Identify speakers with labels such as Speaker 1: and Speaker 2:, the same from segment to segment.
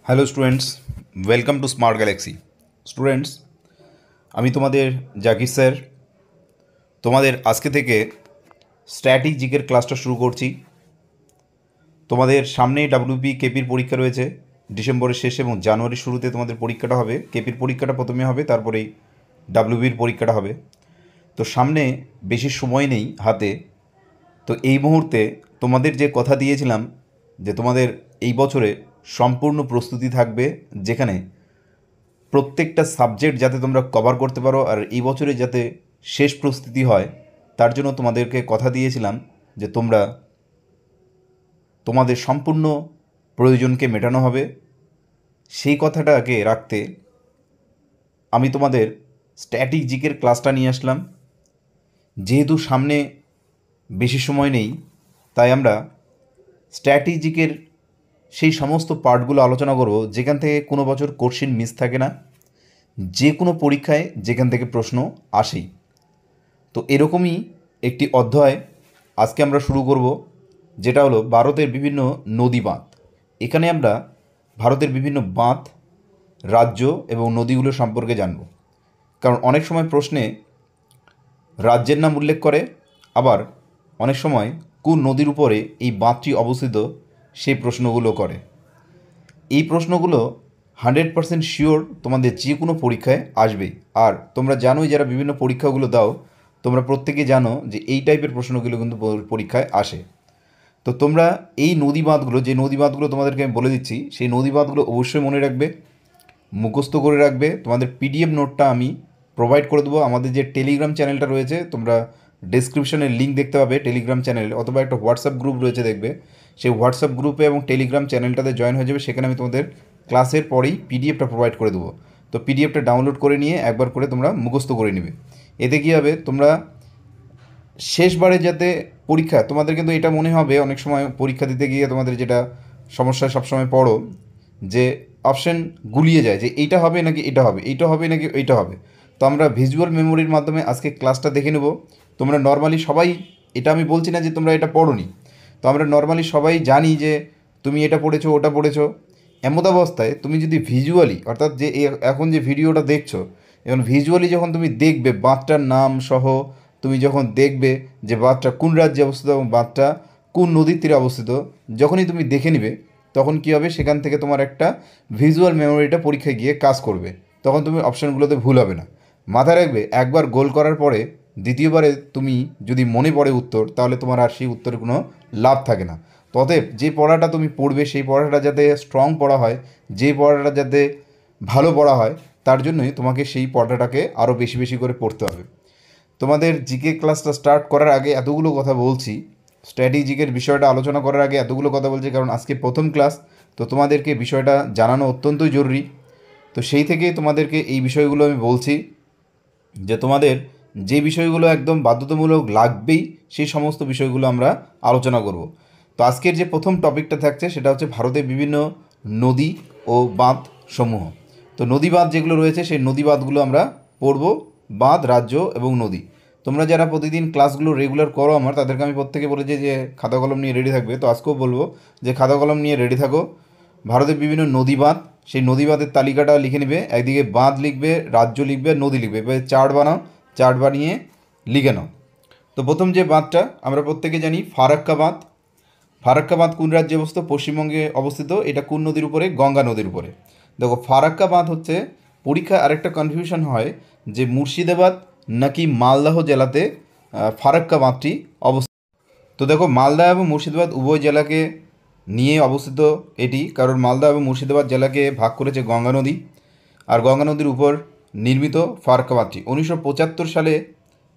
Speaker 1: Hello students, welcome to smart Galaxy. Students, আমি তোমাদের Zakir sir তোমাদের আজকে থেকে স্ট্যাটিক জিকের ক্লাসটা শুরু করছি। তোমাদের সামনেই ডাব্লিউপি কেপির পরীক্ষা রয়েছে। ডিসেম্বরের শেষে এবং জানুয়ারির শুরুতে তোমাদের পরীক্ষাটা হবে। কেপির পরীক্ষাটা প্রথমে হবে, তারপরেই ডাব্লিউবির পরীক্ষাটা হবে। তো সামনে বেশি সময় নেই হাতে। তো এই মুহূর্তে তোমাদের যে কথা দিয়েছিলাম যে তোমাদের এই বছরে সম্পূর্ণ প্রস্তুতি থাকবে, যেখানে প্রত্যেকটা সাবজেক্ট যাতে তোমরা কভার করতে পারো আর এই বছরে যাতে শেষ প্রস্তুতি হয়, তার জন্য তোমাদেরকে কথা দিয়েছিলাম যে তোমরা তোমাদের সম্পূর্ণ প্রয়োজনকে মেটানো হবে। সেই কথাটাকে রাখতে আমি তোমাদের স্ট্যাটিক জিকের ক্লাসটা নিয়ে আসলাম। যেহেতু সামনে বেশি সময় নেই, তাই আমরা স্ট্র্যাটেজিকের সেই সমস্ত পার্টগুলো আলোচনা করব যেখান থেকে কোনো বছর কোশ্চেন মিস থাকে না, যে কোনো পরীক্ষায় যেখান থেকে প্রশ্ন আসেই। তো এরকমই একটি অধ্যায় আজকে আমরা শুরু করব, যেটা হলো ভারতের বিভিন্ন নদী বাঁধ। এখানে আমরা ভারতের বিভিন্ন বাঁধ, রাজ্য এবং নদীগুলো সম্পর্কে জানব। কারণ অনেক সময় প্রশ্নে রাজ্যের নাম উল্লেখ করে, আবার অনেক সময় কোন নদীর উপরে এই বাঁধটি অবস্থিত সেই প্রশ্নগুলো করে। এই প্রশ্নগুলো 100% শিওর তোমাদের যে কোনো পরীক্ষায় আসবেই। আর তোমরা জানোই, যারা বিভিন্ন পরীক্ষাগুলো দাও, তোমরা প্রত্যেকে জানো যে এই টাইপের প্রশ্নগুলো কিন্তু পরীক্ষায় আসে। তো তোমরা এই নদী বাঁধগুলো, যে নদী বাঁধগুলো তোমাদেরকে আমি বলে দিচ্ছি, সেই নদী বাঁধগুলো অবশ্যই মনে রাখবে, মুখস্থ করে রাখবে। তোমাদের পিডিএফ নোটটা আমি প্রোভাইড করে দেবো। আমাদের যে টেলিগ্রাম চ্যানেলটা রয়েছে, তোমরা ডেসক্রিপশনের লিঙ্ক দেখতে পাবে টেলিগ্রাম চ্যানেল, অথবা একটা হোয়াটসঅ্যাপ গ্রুপ রয়েছে দেখবে। সেই হোয়াটসঅ্যাপ গ্রুপে এবং টেলিগ্রাম চ্যানেলটাতে জয়েন হয়ে যাবে। সেখানে আমি তোমাদের ক্লাসের পরেই পিডিএফটা প্রোভাইড করে দেবো। তো পিডিএফটা ডাউনলোড করে নিয়ে একবার করে তোমরা মুখস্থ করে নেবে। এতে কী হবে, তোমরা শেষবারে যাতে পরীক্ষা, তোমাদের কিন্তু এটা মনে হবে অনেক সময় পরীক্ষা দিতে গিয়ে তোমাদের যেটা সমস্যায় সবসময় পড়ো, যে অপশান গুলিয়ে যায় যে এইটা হবে নাকি এটা হবে, এইটা হবে নাকি এইটা হবে। তো আমরা ভিজুয়াল মেমোরির মাধ্যমে আজকে ক্লাসটা দেখে নেব। তোমরা নর্মালি সবাই, এটা আমি বলছি না যে তোমরা এটা পড়োনি, তো আমরা নর্মালি সবাই জানি যে তুমি এটা পড়েছো, ওটা পড়েছো। এমত অবস্থায় তুমি যদি ভিজুয়ালি, অর্থাৎ যে এখন যে ভিডিওটা দেখছো, এখন ভিজুয়ালি যখন তুমি দেখবে বাঁধটার নাম সহ, তুমি যখন দেখবে যে বাঁধটা কোন রাজ্যে অবস্থিত এবং বাঁধটা কোন নদীর তীরে অবস্থিত, যখনই তুমি দেখে নিবে, তখন কী হবে, সেখান থেকে তোমার একটা ভিজুয়াল মেমোরিটা পরীক্ষায় গিয়ে কাজ করবে। তখন তুমি অপশানগুলোতে ভুল হবে না। মাথায় রাখবে, একবার গোল করার পরে দ্বিতীয়বারে তুমি যদি মনে পড়ে উত্তর, তাহলে তোমার আর সেই উত্তরের কোনো লাভ থাকে না। অতএব যে পড়াটা তুমি পড়বে, সেই পড়াটা যাতে স্ট্রং পড়া হয়, যে পড়াটা যাতে ভালো পড়া হয়, তার জন্যই তোমাকে সেই পড়াটাকে আরও বেশি বেশি করে পড়তে হবে। তোমাদের জিকে ক্লাসটা স্টার্ট করার আগে এতগুলো কথা বলছি, স্ট্র্যাটেজিকের বিষয়টা আলোচনা করার আগে এতগুলো কথা বলছি, কারণ আজকে প্রথম ক্লাস। তো তোমাদেরকে বিষয়টা জানানো অত্যন্তই জরুরি। তো সেই থেকেই তোমাদেরকে এই বিষয়গুলো আমি বলছি, যে তোমাদের যে বিষয়গুলো একদম বাধ্যতামূলক লাগবেই, সেই সমস্ত বিষয়গুলো আমরা আলোচনা করব। তো আজকের যে প্রথম টপিকটা থাকছে, সেটা হচ্ছে ভারতের বিভিন্ন নদী ও বাঁধ সমূহ। তো নদী বাঁধ যেগুলো রয়েছে, সেই নদী বাঁধগুলো আমরা পড়ব, বাঁধ, রাজ্য এবং নদী। তোমরা যারা প্রতিদিন ক্লাসগুলো রেগুলার করো আমার, তাদেরকে আমি প্রত্যেকে বলেছি যে খাতা কলম নিয়ে রেডি থাকবে। তো আজকেও বলবো যে খাতা কলম নিয়ে রেডি থাকো। ভারতের বিভিন্ন নদী বাঁধ, সেই নদী বাঁধের তালিকাটা লিখে নেবে। একদিকে বাঁধ লিখবে, রাজ্য লিখবে, নদী লিখবে। এবার চার্ট বানাও, চার্ট বানিয়ে লিখে নাও। তো প্রথম যে বাঁধটা আমরা প্রত্যেকে জানি, ফারাক্কা বাঁধ। ফারাক্কা বাঁধ কোন রাজ্যে অবস্থিত? পশ্চিমবঙ্গে অবস্থিত। এটা কোন নদীর উপরে? গঙ্গা নদীর উপরে। দেখো, ফারাক্কা বাঁধ হচ্ছে, পরীক্ষায় আরেকটা কনফিউশন হয় যে মুর্শিদাবাদ নাকি মালদহ জেলাতে ফারাক্কা বাঁধটি অবস্থিত। তো দেখো, মালদা এবং মুর্শিদাবাদ উভয় জেলাকে নিয়ে অবস্থিত এটি, কারণ মালদা এবং মুর্শিদাবাদ জেলাকে ভাগ করেছে গঙ্গা নদী, আর গঙ্গা নদীর উপর নির্মিত ফারাক্কা বাঁধটি। 1975 সালে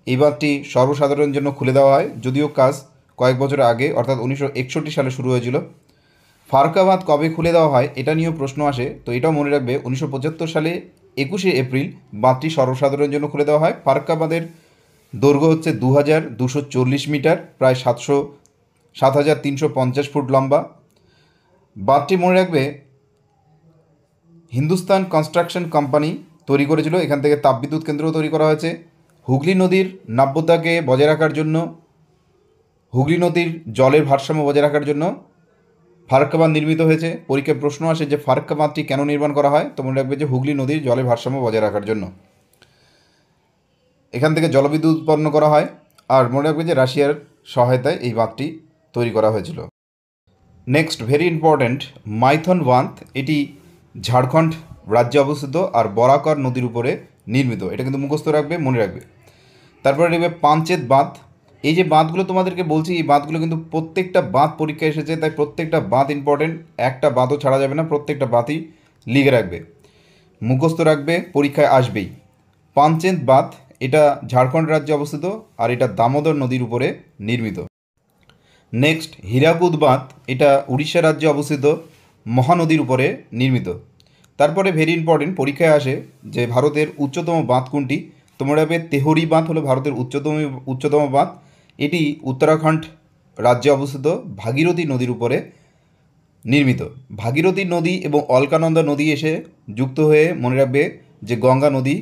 Speaker 1: এই বাঁধটি সর্বসাধারণের জন্য খুলে দেওয়া হয়, যদিও কাজ কয়েক বছর আগে, অর্থাৎ 1961 সালে শুরু হয়েছিল। ফারাক্কা বাঁধ কবে খুলে দেওয়া হয়, এটা নিয়েও প্রশ্ন আসে। তো এটাও মনে রাখবে, 1975 সালে 21শে এপ্রিল বাঁধটি সর্বসাধারণের জন্য খুলে দেওয়া হয়। ফারাক্কা বাঁধের দৈর্ঘ্য হচ্ছে 2240 মিটার, প্রায় 7350 ফুট লম্বা। বাঁধটি মনে রাখবে হিন্দুস্তান কনস্ট্রাকশন কোম্পানি তৈরি করেছিল। এখান থেকে তাপবিদ্যুৎ কেন্দ্রও তৈরি করা হয়েছে। হুগলি নদীর নাব্যতাকে বজায় রাখার জন্য, হুগলি নদীর জলের ভারসাম্য বজায় রাখার জন্য ফারাক্কা বাঁধ নির্মিত হয়েছে। পরীক্ষায় প্রশ্ন আসে যে ফারাক্কা বাঁধটি কেন নির্মাণ করা হয়, তো মনে রাখবে যে হুগলি নদীর জলের ভারসাম্য বজায় রাখার জন্য। এখান থেকে জলবিদ্যুৎ উৎপন্ন করা হয়। আর মনে রাখবে যে রাশিয়ার সহায়তায় এই বাঁধটি তৈরি করা হয়েছিল। নেক্সট ভেরি ইম্পর্ট্যান্ট, মাইথন বাঁধ, এটি ঝাড়খণ্ড রাজ্যে অবস্থিত আর বরাকর নদীর উপরে নির্মিত। এটা কিন্তু মুখস্থ রাখবে, মনে রাখবে। তারপরে দেখবে পাঞ্চেত বাঁধ। এই যে বাঁধগুলো তোমাদেরকে বলছি, এই বাঁধগুলো কিন্তু প্রত্যেকটা বাঁধ পরীক্ষায় এসেছে, তাই প্রত্যেকটা বাঁধ ইম্পর্টেন্ট, একটা বাঁধও ছাড়া যাবে না, প্রত্যেকটা বাঁধই লিখে রাখবে, মুখস্থ রাখবে, পরীক্ষায় আসবেই। পাঞ্চেত বাঁধ এটা ঝাড়খণ্ড রাজ্যে অবস্থিত আর এটা দামোদর নদীর উপরে নির্মিত। নেক্সট হীরাকুদ বাঁধ, এটা উড়িষ্যা রাজ্যে অবস্থিত, মহানদীর উপরে নির্মিত। তারপরে ভেরি ইম্পর্টেন্ট, পরীক্ষায় আসে যে ভারতের উচ্চতম বাঁধ কোনটি, তোমরা ভাবে তেহরি বাঁধ হলো ভারতের উচ্চতম বাঁধ। এটি উত্তরাখণ্ড রাজ্যে অবস্থিত, ভাগীরথী নদীর উপরে নির্মিত। ভাগীরথী নদী এবং অলকানন্দা নদী এসে যুক্ত হয়ে মনে রাখবে যে গঙ্গা নদী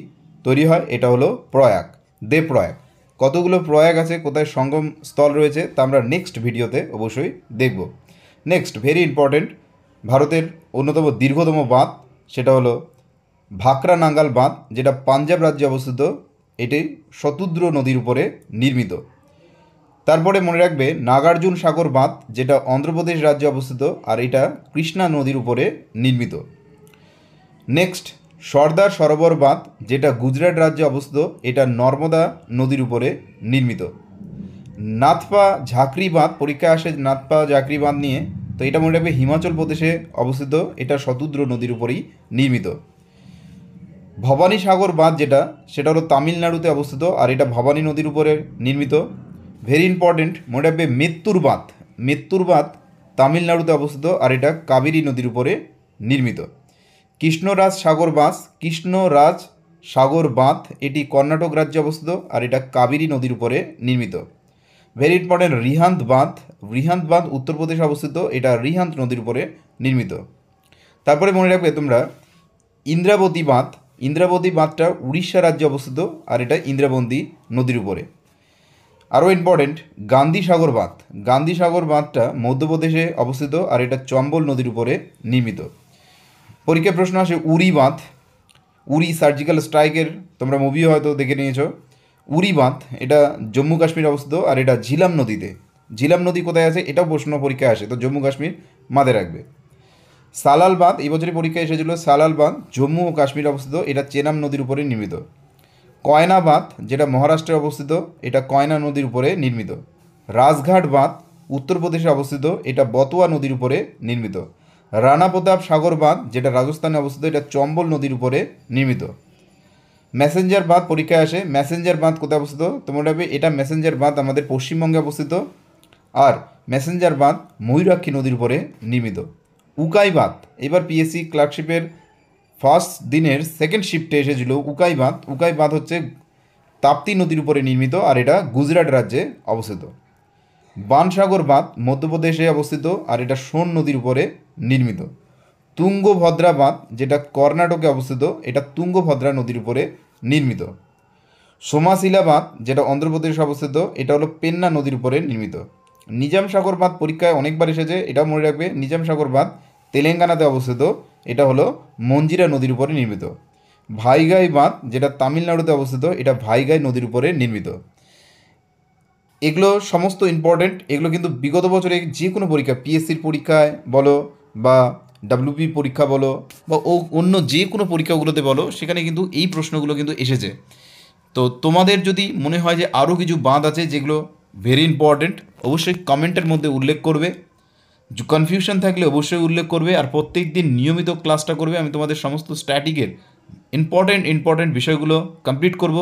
Speaker 1: তৈরি হয়, এটা হলো প্রয়াগ, দেবপ্রয়াগ। কতগুলো প্রয়াগ আছে, কোথায় সঙ্গম স্থল রয়েছে, তা আমরা নেক্সট ভিডিওতে অবশ্যই দেখব। নেক্সট ভেরি ইম্পর্টেন্ট, ভারতের অন্যতম দীর্ঘতম বাঁধ সেটা হলো ভাকরা নাঙ্গাল বাঁধ, যেটা পাঞ্জাব রাজ্যে অবস্থিত, এটি শতুদ্র নদীর উপরে নির্মিত। তারপরে মনে রাখবে নাগার্জুন সাগর বাঁধ, যেটা অন্ধ্রপ্রদেশ রাজ্যে অবস্থিত আর এটা কৃষ্ণা নদীর উপরে নির্মিত। নেক্সট সর্দার সরোবর বাঁধ, যেটা গুজরাট রাজ্যে অবস্থিত, এটা নর্মদা নদীর উপরে নির্মিত। নাথপা ঝাঁকরি বাঁধ, পরীক্ষায় আসে নাথপা ঝাঁকরি বাঁধ নিয়ে, তো এটা মনে রাখবে হিমাচল প্রদেশে অবস্থিত, এটা শতুদ্র নদীর উপরেই নির্মিত। ভবানী সাগর বাঁধ যেটা, সেটা হলো তামিলনাড়ুতে অবস্থিত আর এটা ভবানী নদীর উপরে নির্মিত। ভেরি ইম্পর্টেন্ট, মনে রাখবে মেত্তুর বাঁধ, মেত্তুর বাঁধ তামিলনাড়ুতে অবস্থিত আর এটা কাবেরী নদীর উপরে নির্মিত। কৃষ্ণরাজ সাগর বাঁধ, কৃষ্ণরাজ সাগর বাঁধ, এটি কর্ণাটক রাজ্যে অবস্থিত আর এটা কাবেরী নদীর উপরে নির্মিত। ভেরি ইম্পর্টেন্ট, রিহান্দ বাঁধ, রিহান্দ বাঁধ উত্তরপ্রদেশে অবস্থিত, এটা রিহান্দ নদীর উপরে নির্মিত। তারপরে মনে রাখবে তোমরা ইন্দ্রাবতী বাঁধ, ইন্দ্রাবতী বাঁধটা উড়িষ্যা রাজ্যে অবস্থিত আর এটা ইন্দ্রাবতী নদীর উপরে। আরও ইম্পর্টেন্ট, গান্ধী সাগর বাঁধ, গান্ধী সাগর বাঁধটা মধ্যপ্রদেশে অবস্থিত আর এটা চম্বল নদীর উপরে নির্মিত। পরীক্ষায় প্রশ্ন আসে উরি বাঁধ, উরি সার্জিক্যাল স্ট্রাইকের তোমরা মুভিও হয়তো দেখে নিয়েছো। উরি বাঁধ এটা জম্মু কাশ্মীর অবস্থিত আর এটা ঝিলাম নদীতে। ঝিলাম নদী কোথায় আছে, এটাও প্রশ্ন পরীক্ষায় আসে, তো জম্মু কাশ্মীর মাথায় রাখবে। সালাল বাঁধ, এই বছরের পরীক্ষায় এসেছিল, সালাল বাঁধ জম্মু ও কাশ্মীর অবস্থিত, এটা চেনাব নদীর উপরে নির্মিত। কয়না বাঁধ, যেটা মহারাষ্ট্রে অবস্থিত, এটা কয়না নদীর উপরে নির্মিত। রাজঘাট বাঁধ উত্তরপ্রদেশে অবস্থিত, এটা বতোয়া নদীর উপরে নির্মিত। রানা প্রতাপ সাগর বাঁধ, যেটা রাজস্থানে অবস্থিত, এটা চম্বল নদীর উপরে নির্মিত। ম্যাসেঞ্জার বাঁধ পরীক্ষায় আসে, ম্যাসেঞ্জার বাঁধ কোথায় অবস্থিত, তোমরা ভাবে এটা ম্যাসেঞ্জার বাঁধ আমাদের পশ্চিমবঙ্গে অবস্থিত আর ম্যাসেঞ্জার বাঁধ ময়ূরাক্ষী নদীর উপরে নির্মিত। উকাই বাঁধ, এবার পিএসসি ক্লার্কশিপের ফার্স্ট দিনের সেকেন্ড শিফটে এসেছিল উকাই বাঁধ। উকাই বাঁধ হচ্ছে তাপ্তি নদীর উপরে নির্মিত আর এটা গুজরাট রাজ্যে অবস্থিত। বানসাগর বাঁধ মধ্যপ্রদেশে অবস্থিত আর এটা সোন নদীর উপরে নির্মিত। তুঙ্গভদ্রা বাঁধ, যেটা কর্ণাটকে অবস্থিত, এটা তুঙ্গভদ্রা নদীর উপরে নির্মিত। সোমাশিলা বাঁধ, যেটা অন্ধ্রপ্রদেশে অবস্থিত, এটা হলো পেন্না নদীর উপরে নির্মিত। নিজাম সাগর বাঁধ পরীক্ষায় অনেকবার এসেছে, এটাও মনে রাখবে, নিজাম সাগর বাঁধ তেলেঙ্গানাতে অবস্থিত, এটা হলো মঞ্জিরা নদীর উপরে নির্মিত। ভাইগাই বাঁধ, যেটা তামিলনাড়ুতে অবস্থিত, এটা ভাইগাই নদীর উপরে নির্মিত। এগুলো সমস্ত ইম্পর্টেন্ট, এগুলো কিন্তু বিগত বছরে যে কোনো পরীক্ষা, পিএসসির পরীক্ষায় বলো বা ডাব্লিউপি পরীক্ষা বলো বা অন্য যে কোনো পরীক্ষাগুলোতে বলো, সেখানে কিন্তু এই প্রশ্নগুলো কিন্তু এসেছে। তো তোমাদের যদি মনে হয় যে আরও কিছু বাঁধ আছে যেগুলো ভেরি ইম্পর্টেন্ট, অবশ্যই কমেন্টের মধ্যে উল্লেখ করবে। কনফিউশন থাকলে অবশ্যই উল্লেখ করবে আর প্রত্যেক দিন নিয়মিত ক্লাসটা করবে। আমি তোমাদের সমস্ত স্ট্যাটিকের ইম্পর্টেন্ট বিষয়গুলো কমপ্লিট করব,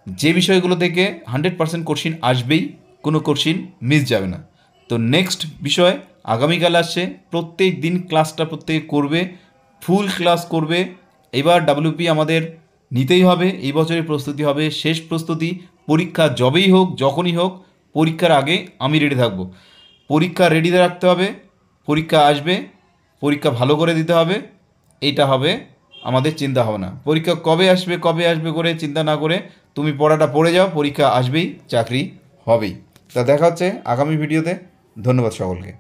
Speaker 1: যে বিষয়গুলো থেকে 100% কোশ্চিন আসবেই, কোনো কোশ্চিন মিস যাবে না। তো নেক্সট বিষয় আগামীকাল আসছে, প্রত্যেক দিন ক্লাসটা প্রত্যেকে করবে, ফুল ক্লাস করবে। এবার ডাব্লিউপি আমাদের নিতেই হবে, এই বছরের প্রস্তুতি হবে শেষ প্রস্তুতি। পরীক্ষা যবেই হোক, যখনই হোক, পরীক্ষার আগে আমি রেডি থাকবো। পরীক্ষা রেডি রাখতে হবে, পরীক্ষা আসবে, পরীক্ষা ভালো করে দিতে হবে, এইটা হবে আমাদের চিন্তা ভাবনা। পরীক্ষা কবে আসবে করে চিন্তা না করে তুমি পড়াটা পড়ে যাও, পরীক্ষা আসবেই, চাকরি হবেই। তা দেখা হচ্ছে আগামী ভিডিওতে। ধন্যবাদ সকলকে।